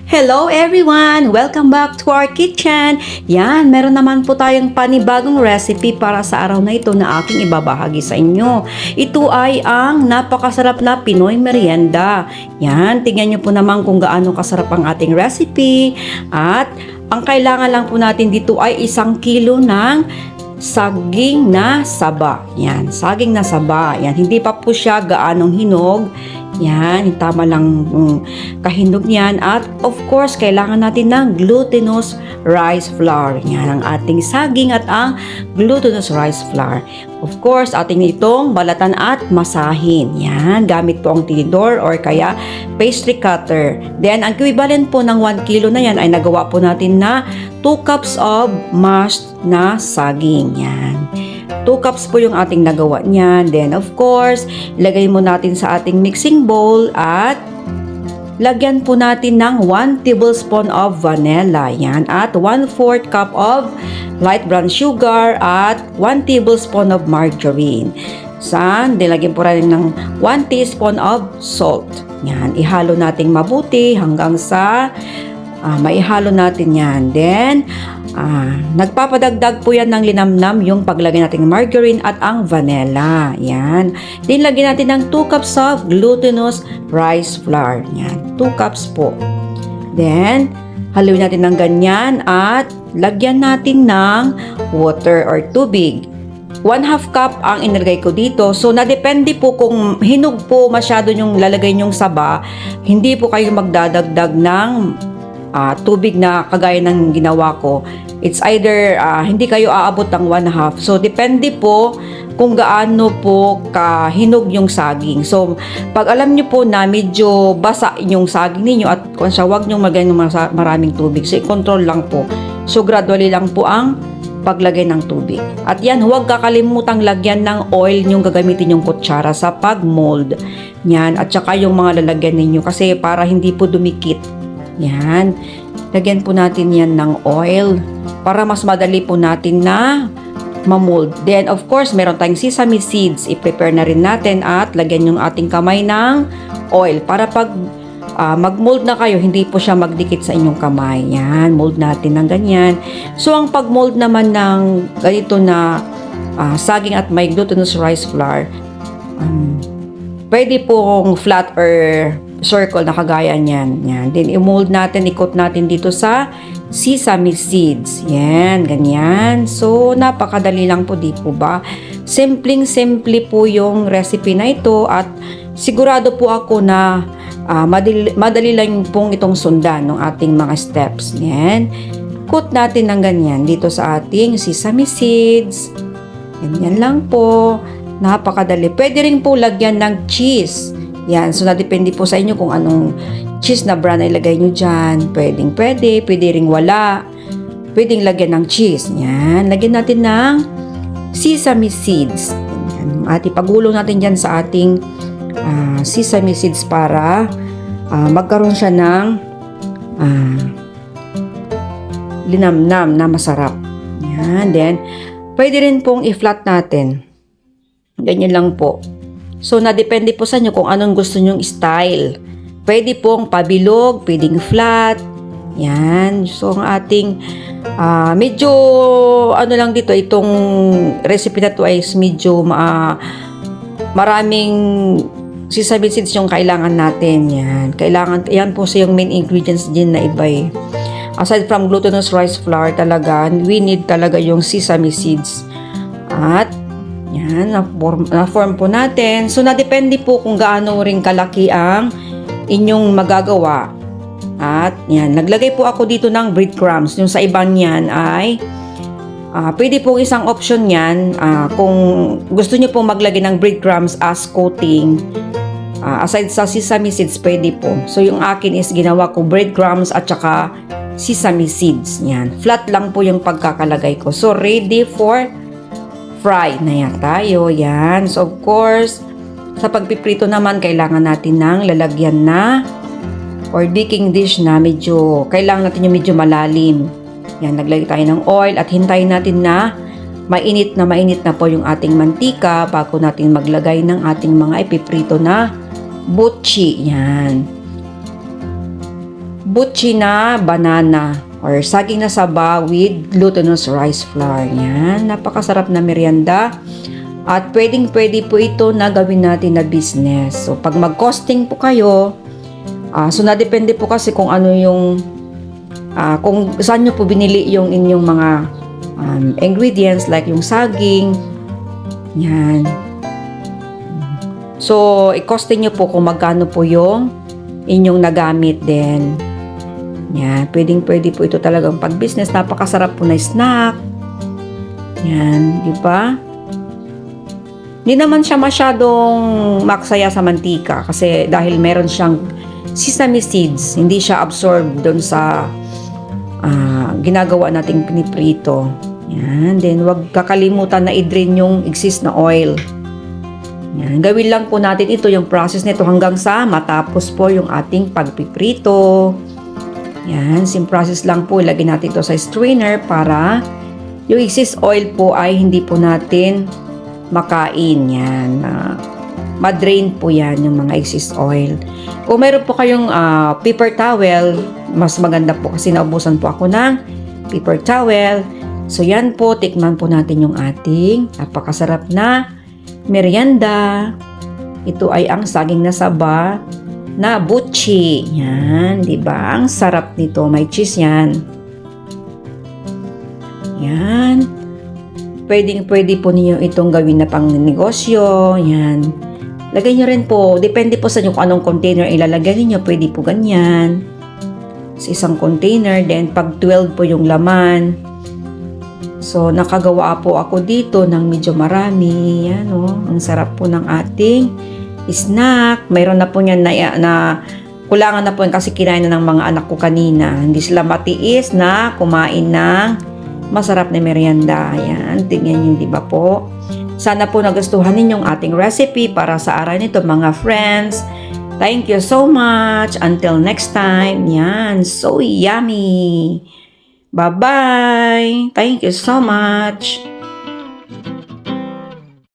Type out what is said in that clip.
Hello everyone! Welcome back to our kitchen! Yan, meron naman po tayong panibagong recipe para sa araw na ito na aking ibabahagi sa inyo. Ito ay ang napakasarap na Pinoy merienda. Yan, tingnan nyo po naman kung gaano kasarap ang ating recipe. At ang kailangan lang po natin dito ay 1 kilo ng saging na saba. Yan, saging na saba. Yan, hindi pa po siya gaanong hinog. Yan, tama lang kahinog niyan. At of course, kailangan natin ng glutinous rice flour. Yan ang ating saging at ang glutinous rice flour. Of course, ating itong balatan at masahin. Yan, gamit po ang tinidor or kaya pastry cutter. Then, ang equivalent po ng 1 kilo na yan ay nagawa po natin na 2 cups of mashed na saging. Yan. 2 cups po yung ating nagawa niyan. Then, of course, ilagay mo natin sa ating mixing bowl at lagyan po natin ng 1 tablespoon of vanilla. Yan. At 1/4 cup of light brown sugar at 1 tablespoon of margarine. Dilagyan po rin ng 1 teaspoon of salt. Yan. Ihalo natin mabuti hanggang sa maihalo natin yan. Then, nagpapadagdag po yan ng linamnam yung paglagay natin ng margarine at ang vanilla. Yan. Then, lagyan natin ng 2 cups of glutinous rice flour. Yan. 2 cups po. Then, haluin natin ng ganyan at lagyan natin ng water or tubig. 1/2 cup ang inilagay ko dito. So, nadepende po kung hinog po masyado yung lalagay nyong saba, hindi po kayo magdadagdag ng tubig na kagaya ng ginawa ko. It's either hindi kayo aabot ng 1/2. So, depende po kung gaano po kahinog yung saging. So, pag alam nyo po na medyo basa yung saging ninyo at kung siya, huwag nyo magay ng maraming tubig. So, i-control lang po. So, gradually lang po ang paglagay ng tubig. At yan, huwag kakalimutang lagyan ng oil yung gagamitin yung kutsara sa pag-mold. Yan, at saka yung mga lalagyan ninyo kasi para hindi po dumikit. Yan. Lagyan po natin yan ng oil para mas madali po natin na ma-mold. Then, of course, meron tayong sesame seeds. I-prepare na rin natin at lagyan yung ating kamay ng oil para pag mag-mold na kayo, hindi po siya magdikit sa inyong kamay. Yan. Mold natin ng ganyan. So, ang pag-mold naman ng ganito na saging at may glutinous rice flour, pwede pong flat or circle na kagaya niyan. Yan. Then, i-mold natin, ikot natin dito sa sesame seeds. Yan, ganyan. So, napakadali lang po, di po ba? Simpleng-simple po yung recipe na ito at sigurado po ako na madali lang pong itong sundan ng ating mga steps. Yan. Ikot natin ng ganyan dito sa ating sesame seeds. Ganyan lang po. Napakadali. Pwede rin po lagyan ng cheese. Yan, so nadepende po sa inyo kung anong cheese na brand ay ilagay nyo dyan. Pwede ring wala. Pwedeng lagyan ng cheese. Yan, lagyan natin ng sesame seeds. Yan, at ipagulong natin dyan sa ating sesame seeds para magkaroon siya ng linamnam na masarap. Yan, then pwede rin pong i-flat natin. Ganyan lang po. So, nadepende po sa inyo kung anong gusto nyong style. Pwede pong pabilog, pwedeng flat. Yan. So, ang ating medyo ano lang dito, itong recipe na to ay medyo maraming sesame seeds yung kailangan natin. Yan. Yan po sa yung main ingredients din na iba eh. Aside from glutinous rice flour talaga, we need talaga yung sesame seeds. At yan, na-form po natin. So, nadepende po kung gaano rin kalaki ang inyong magagawa. At, yan, naglagay po ako dito ng breadcrumbs. Yung sa ibang yan ay, pwede po isang option yan. Kung gusto nyo po maglagay ng breadcrumbs as coating, aside sa sesame seeds, pwede po. So, yung akin is ginawa ko breadcrumbs at saka sesame seeds. Yan, flat lang po yung pagkakalagay ko. So, ready for fry na yan tayo. Yan. So, of course, sa pagpiprito naman, kailangan natin ng lalagyan na or baking dish na kailangan natin yung medyo malalim. Yan. Naglagay tayo ng oil at hintayin natin na mainit na po yung ating mantika bago natin maglagay ng ating mga ipiprito na butchi. Yan. butchi na banana or saging na saba with glutinous rice flour. Yan, napakasarap na merienda. At pwedeng-pwede po ito na gawin natin na business. So, pag mag-costing po kayo, so nadepende po kasi kung ano yung, kung saan nyo po binili yung inyong mga ingredients like yung saging. Yan. So, i-costing nyo po kung magkano po yung inyong nagamit din. Yan, pwedeng-pwede po ito talagang pag-business. Napakasarap po na snack. Yan, di ba? Hindi naman siya masyadong maksaya sa mantika kasi dahil meron siyang sesame seeds, hindi siya absorb doon sa ginagawa nating piniprito. Yan, then wag kakalimutan na i-drain yung excess na oil. Yan, gawin lang po natin ito, yung process nito hanggang sa matapos po yung ating pagpiprito. Yan, same process lang po. Ilagay natin ito sa strainer para yung excess oil po ay hindi po natin makain. Yan, madrain po yan yung mga excess oil. Kung meron po kayong paper towel, mas maganda po kasi naubusan po ako ng paper towel. So yan po, tikman po natin yung ating napakasarap na merienda. Ito ay ang saging na saba na butchi. Yan, di ba? Ang sarap nito. May cheese yan. Yan. Pwede po niyo itong gawin na pang negosyo. Yan. Lagay nyo rin po. Depende po sa inyo kung anong container ilalagay niyo. Pwede po ganyan. Sa isang container. Then, pag 12 po yung laman. So, nakagawa po ako dito ng medyo marami. Yan, oh. Ang sarap po ng ating snack. Mayroon na po niyan na kulangan na po yan kasi kinain na ng mga anak ko kanina. Hindi sila matiis na kumain ng masarap na merienda. Yan, tingnan nyo, di ba po? Sana po nagustuhan ninyong ating recipe para sa araw nito, mga friends. Thank you so much. Until next time. Yan, so yummy. Bye-bye. Thank you so much.